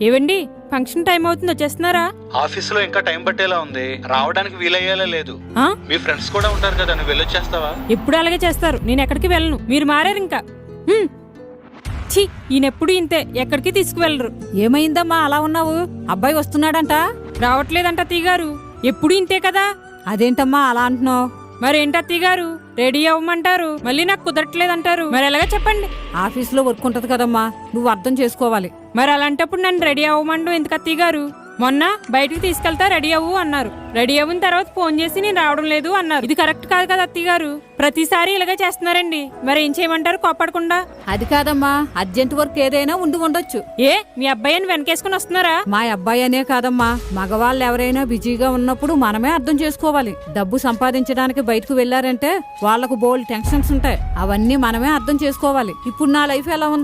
ఏవండి function time అవుతుంది, వచ్చేస్తున్నారా? ఆఫీసులో ఇంకా టైం పట్టేలా ఉంది, రావడానికి వీలయ్యేలా లేదు. మీ ఫ్రెండ్స్ కూడా ఉంటారు కదా, నువ్వు వెళ్ళొచ్చేస్తావా? ఎప్పుడు అలాగే చేస్తారు, నేను ఎక్కడికి వెళ్ళను. మీరు మారారు ఇంకా. ఛీ, ఈయనెప్పుడు ఇంతే, ఎక్కడికి తీసుకువెళ్ళరు. ఏమైందమ్మా అలా ఉన్నావు? అబ్బాయి వస్తున్నాడంట? రావట్లేదంట అత్తయ్యగారు, ఎప్పుడు ఇంతే కదా. అదేంటమ్మా అలా అంటున్నావు? మరేంటి అత్తయ్యగారు, రెడీ అవ్వమంటారు, మళ్ళీ నాకు కుదరట్లేదంటారు. మరి ఎలాగా చెప్పండి? ఆఫీసులో వర్క్ ఉంటది కదమ్మా, నువ్వు అర్థం చేసుకోవాలి. మరి అలాంటప్పుడు నన్ను రెడీ అవ్వమండు ఎందుకు అత్తయ్యగారు? మొన్న బయటికి తీసుకెళ్తా రెడీ అవ్వు అన్నారు. రెడీ అవ్విన తర్వాత ఫోన్ చేసి నేను రావడం లేదు అన్నారు. ఇది కరెక్ట్ కాదు కదా అత్తయ్యగారు, ప్రతిసారి ఇలాగే చేస్తున్నారండి. మరి ఏం చేయమంటారు కోపడకుండా? అది కాదమ్మా, అర్జెంట్ వర్క్ ఏదైనా ఉండొచ్చు. ఏ మీ అబ్బాయిని వెనకేసుకుని వస్తున్నారా? మా అబ్బాయి అనే కాదమ్మా, మగవాళ్ళు ఎవరైనా బిజీగా ఉన్నప్పుడు మనమే అర్థం చేసుకోవాలి. డబ్బు సంపాదించడానికి బయటకు వెళ్లారంటే వాళ్లకు బోల్డ్ టెన్షన్స్ ఉంటాయి, అవన్నీ మనమే అర్థం చేసుకోవాలి. ఇప్పుడు నా లైఫ్ ఎలా ఉంది?